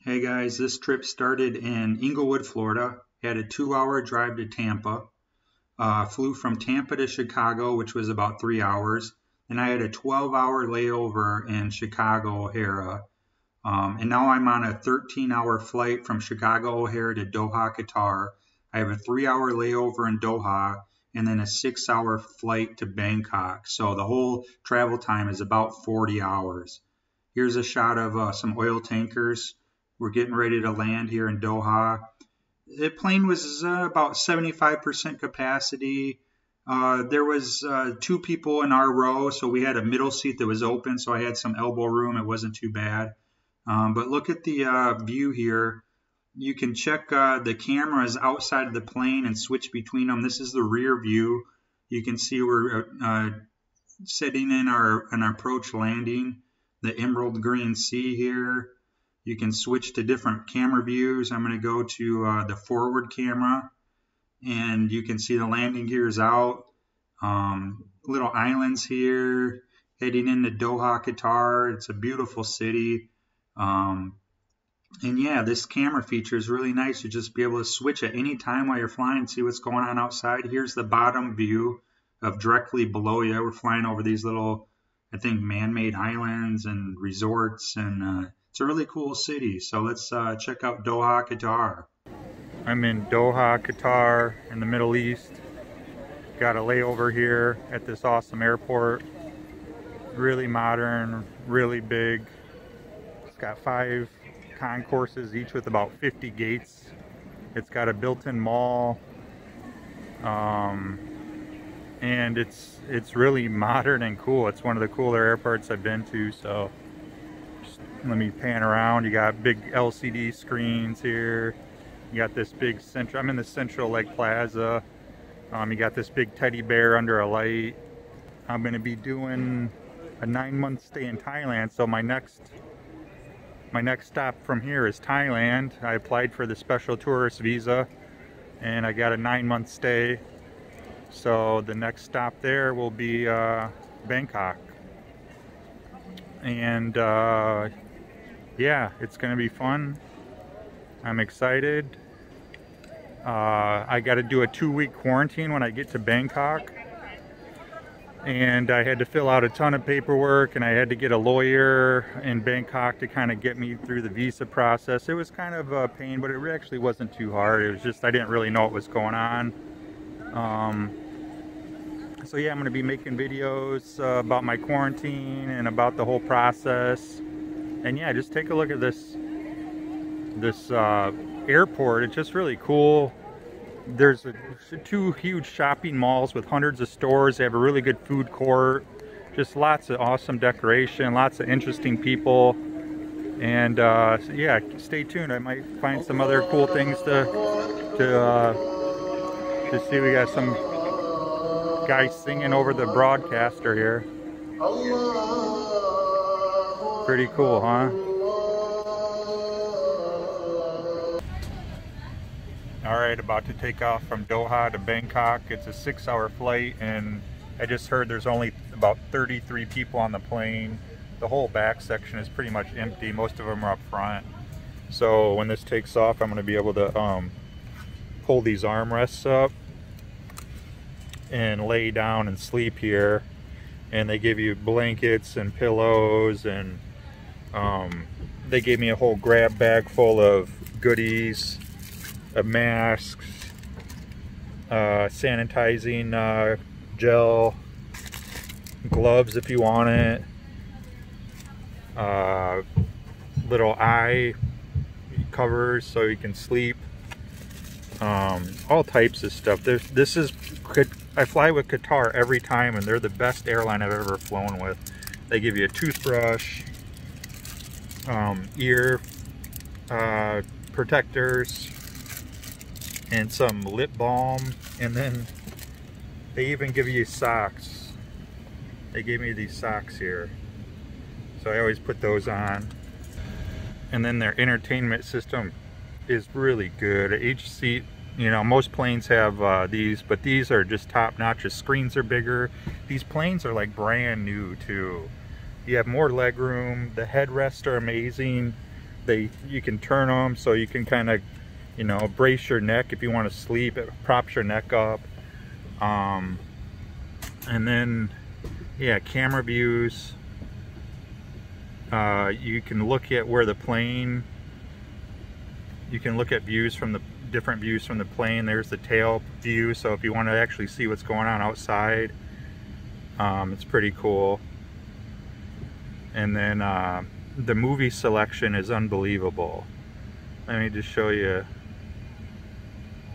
Hey guys, this trip started in Inglewood, Florida. Had a 2-hour drive to Tampa. Flew from Tampa to Chicago, which was about 3 hours. Then I had a 12-hour layover in Chicago O'Hare. And now I'm on a 13-hour flight from Chicago O'Hare to Doha, Qatar. I have a 3-hour layover in Doha and then a 6-hour flight to Bangkok. So the whole travel time is about 40 hours. Here's a shot of some oil tankers. We're getting ready to land here in Doha. The plane was about 75% capacity. There was 2 people in our row, so we had a middle seat that was open, so I had some elbow room. It wasn't too bad. But look at the view here. You can check the cameras outside of the plane and switch between them. This is the rear view. You can see we're sitting in an approach landing. The emerald green sea here. You can switch to different camera views. I'm going to go to the forward camera, and you can see the landing gears out. Little islands here, heading into Doha, Qatar. It's a beautiful city. And yeah, this camera feature is really nice to just be able to switch at any time while you're flying and see what's going on outside. Here's the bottom view of directly below you. We're flying over these little, I think, man-made islands and resorts, and it's a really cool city. So let's check out Doha, Qatar. I'm in Doha, Qatar in the Middle East. Got a layover here at this awesome airport. Really modern, really big. It's got 5 concourses, each with about 50 gates. It's got a built-in mall. And it's really modern and cool. It's one of the cooler airports I've been to, so let me pan around. You got big LCD screens here. You got this big central, I'm in the Central Lake Plaza. You got this big teddy bear under a light. I'm going to be doing a 9-month stay in Thailand, so my next stop from here is Thailand. I applied for the special tourist visa and I got a 9-month stay. So the next stop there will be Bangkok. And yeah, it's going to be fun. I'm excited. I got to do a 2-week quarantine when I get to Bangkok. And I had to fill out a ton of paperwork, and I had to get a lawyer in Bangkok to kind of get me through the visa process. It was kind of a pain, but it actually wasn't too hard. It was just I didn't really know what was going on. So yeah, I'm going to be making videos about my quarantine and about the whole process. And yeah, just take a look at this airport. It's just really cool. There's 2 huge shopping malls with hundreds of stores. They have a really good food court. Just lots of awesome decoration, lots of interesting people. And so yeah, stay tuned. I might find some other cool things to see. We got some guy singing over the broadcaster here. Pretty cool, huh? Alright, about to take off from Doha to Bangkok. It's a 6-hour flight, and I just heard there's only about 33 people on the plane. The whole back section is pretty much empty. Most of them are up front. So when this takes off, I'm going to be able to pull these armrests up and lay down and sleep here. And they give you blankets and pillows, and they gave me a whole grab bag full of goodies, masks, sanitizing gel, gloves if you want it, little eye covers so you can sleep, all types of stuff. I fly with Qatar every time, and they're the best airline I've ever flown with. They give you a toothbrush, ear protectors, and some lip balm, and then they even give you socks. They gave me these socks here, so I always put those on. And then their entertainment system is really good. Each seat, you know, most planes have these, but these are just top notch. The screens are bigger. These planes are like brand new too. You have more leg room. The headrests are amazing. you can turn them so you can kind of, you know, brace your neck if you want to sleep. It props your neck up. And then, yeah, camera views. You can look at where the plane, you can look at views from the different views from the plane. There's the tail view, so if you want to actually see what's going on outside, it's pretty cool. And then the movie selection is unbelievable. Let me just show you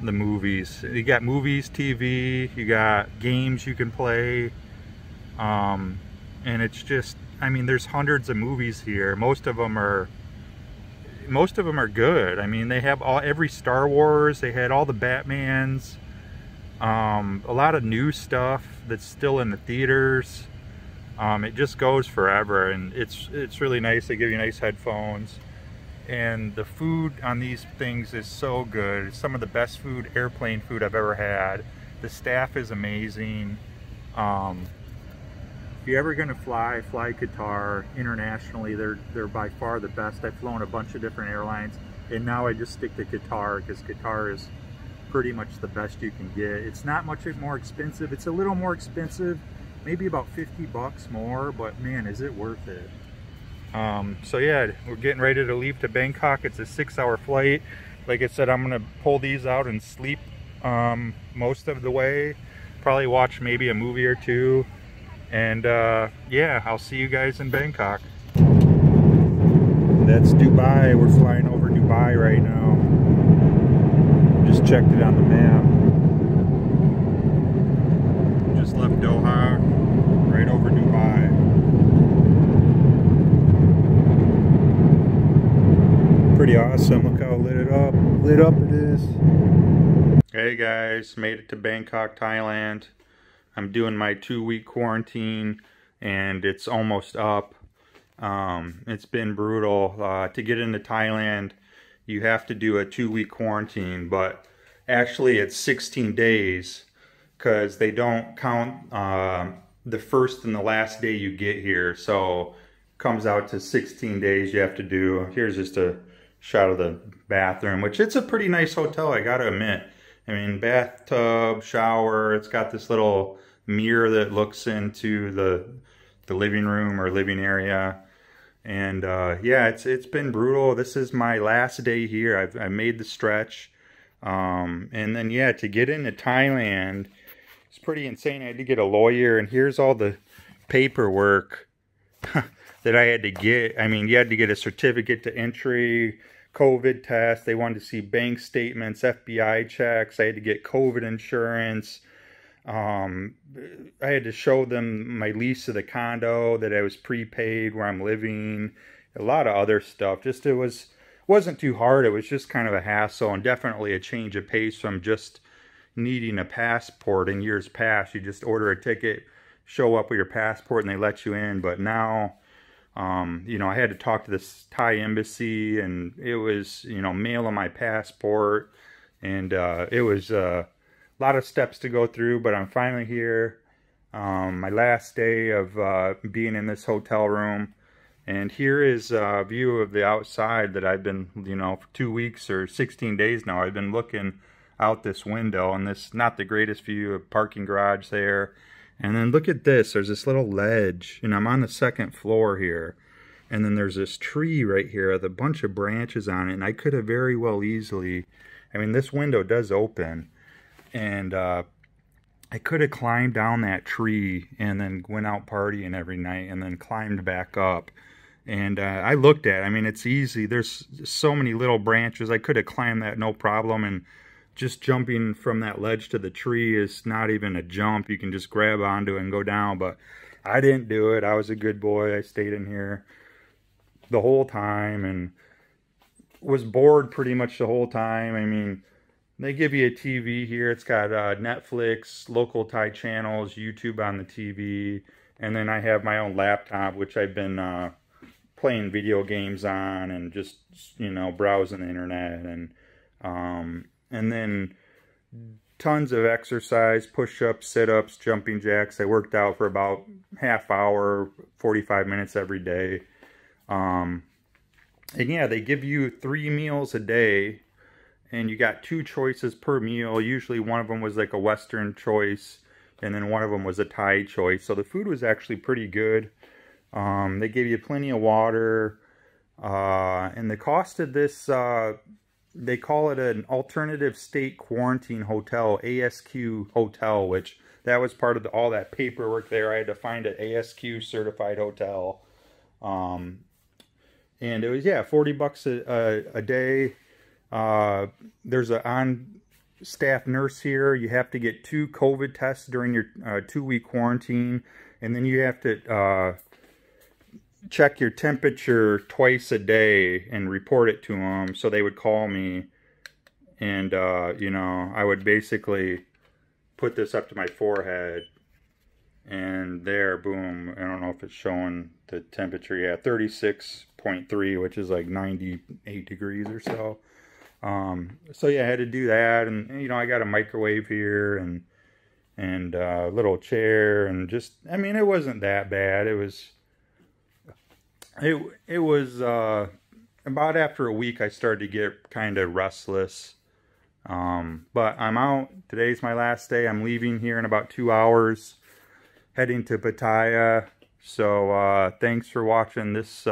the movies. You got movies, TV, you got games you can play, and it's just, I mean, there's hundreds of movies here. Most of them are good. I mean, they have every Star Wars, they had all the Batmans, a lot of new stuff that's still in the theaters. It just goes forever, and it's really nice. They give you nice headphones, and the food on these things is so good. It's some of the best food, airplane food I've ever had. The staff is amazing. If you're ever gonna fly Qatar internationally, they're by far the best. I've flown a bunch of different airlines, and now I just stick to Qatar because Qatar is pretty much the best you can get. It's not much more expensive. It's a little more expensive, maybe about 50 bucks more, but man, is it worth it. So yeah, we're getting ready to leave to Bangkok. It's a 6-hour flight. Like I said, I'm gonna pull these out and sleep most of the way. Probably watch maybe a movie or two. And yeah, I'll see you guys in Bangkok. That's Dubai. We're flying over Dubai right now. Just checked it on the map. Just left Doha, right over Dubai. Pretty awesome. Look how lit up it is. Hey guys, made it to Bangkok, Thailand. I'm doing my 2-week quarantine, and it's almost up. It's been brutal. To get into Thailand, you have to do a 2-week quarantine, but actually it's 16 days because they don't count the first and the last day you get here. So it comes out to 16 days you have to do. Here's just a shot of the bathroom, which it's a pretty nice hotel, I gotta admit. I mean, bathtub, shower, it's got this little mirror that looks into the living room or living area. And yeah, it's been brutal. This is my last day here. I've made the stretch. And then yeah, to get into Thailand, it's pretty insane. I had to get a lawyer, and here's all the paperwork that I had to get. I mean, you had to get a certificate to entry, COVID test. They wanted to see bank statements, FBI checks. I had to get COVID insurance. I had to show them my lease of the condo that I was prepaid where I'm living. A lot of other stuff. Just wasn't too hard. It was just kind of a hassle, and definitely a change of pace from just needing a passport in years past. You just order a ticket, show up with your passport, and they let you in. But now, you know, I had to talk to this Thai embassy, and it was, you know, mailing my passport, and it was a lot of steps to go through, but I'm finally here. My last day of being in this hotel room, and here is a view of the outside that I've been, you know, for 2 weeks or 16 days now, I've been looking out this window, and this, not the greatest view of parking garage there. And then look at this, there's this little ledge, and I'm on the 2nd floor here. And then there's this tree right here with a bunch of branches on it, and I could have very well easily, I mean, this window does open, and I could have climbed down that tree and then went out partying every night and then climbed back up. And I looked at it. I mean, it's easy. There's so many little branches. I could have climbed that no problem, and just jumping from that ledge to the tree is not even a jump. You can just grab onto it and go down, but I didn't do it. I was a good boy. I stayed in here the whole time and was bored pretty much the whole time. I mean, they give you a TV here. It's got Netflix, local Thai channels, YouTube on the TV, and then I have my own laptop, which I've been playing video games on and just, you know, browsing the internet, and then tons of exercise, push-ups, sit-ups, jumping jacks. I worked out for about half hour, 45 minutes every day. And yeah, they give you 3 meals a day, and you got 2 choices per meal. Usually one of them was like a Western choice, and then one of them was a Thai choice. So the food was actually pretty good. They gave you plenty of water, and the cost of this, they call it an alternative state quarantine hotel, ASQ hotel, which that was part of all that paperwork there. I had to find an ASQ certified hotel. And it was, yeah, 40 bucks a day. There's an on-staff nurse here. You have to get 2 COVID tests during your 2-week quarantine. And then you have to check your temperature twice a day and report it to them. So they would call me, and you know, I would basically put this up to my forehead, and there, boom, I don't know if it's showing the temperature. Yeah, 36.3, which is like 98 degrees or so. So yeah, I had to do that, and you know, I got a microwave here, and a little chair, and just, I mean, it wasn't that bad. It was about after a week I started to get kind of restless. But I'm out. Today's my last day. I'm leaving here in about 2 hours, heading to Pattaya. So thanks for watching this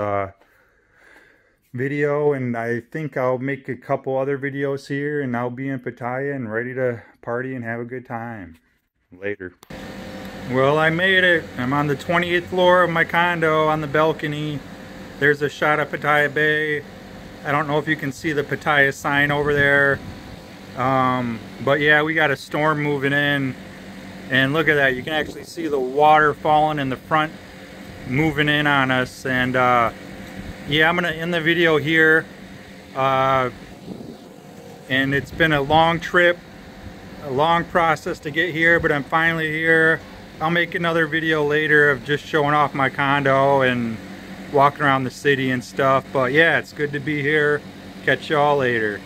video, and I think I'll make a couple other videos here, and I'll be in Pattaya and ready to party and have a good time. Later. Well, I made it. I'm on the 28th floor of my condo on the balcony. There's a shot of Pattaya Bay. I don't know if you can see the Pattaya sign over there. But yeah, we got a storm moving in. And look at that. You can actually see the water falling in the front, moving in on us. And yeah, I'm going to end the video here. And it's been a long trip, a long process to get here, but I'm finally here. I'll make another video later of just showing off my condo and walking around the city and stuff. But yeah, it's good to be here. Catch y'all later.